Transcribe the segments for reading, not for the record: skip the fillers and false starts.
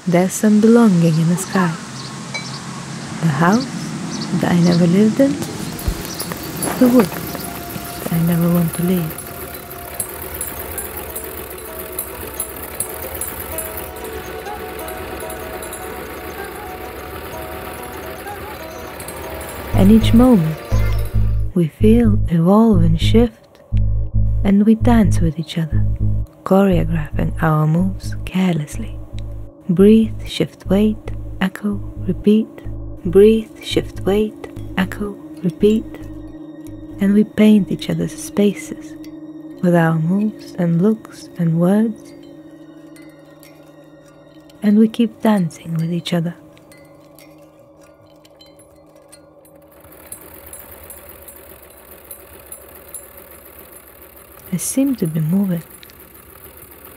there's some belonging in the sky. The house that I never lived in, the wood that I never want to leave. And each moment we feel, evolve and shift, and we dance with each other, choreographing our moves carelessly. Breathe, shift, wait, echo, repeat. Breathe, shift, wait, echo, repeat. And we paint each other's spaces with our moves and looks and words. And we keep dancing with each other. I seem to be moving,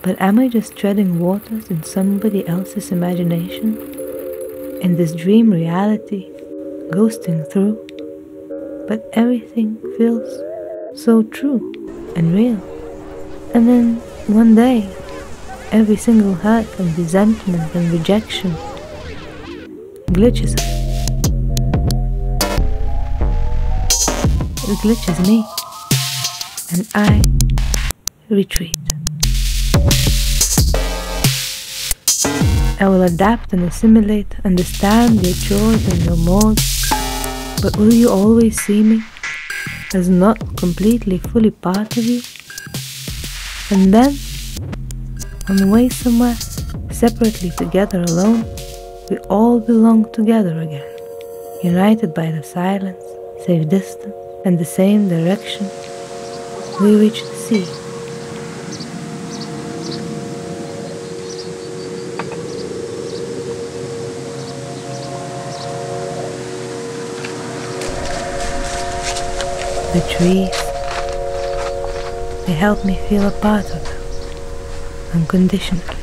but am I just treading waters in somebody else's imagination? In this dream reality, ghosting through? But everything feels so true and real. And then one day, every single hurt and resentment and rejection glitches us. It glitches me, and I retreat. I will adapt and assimilate, understand your joys and your modes, but will you always see me as not completely, fully part of you? And then, on the way somewhere, separately, together, alone, we all belong together again, united by the silence, safe distance, and the same direction. We reach the sea. The trees, they help me feel a part of them, unconditionally.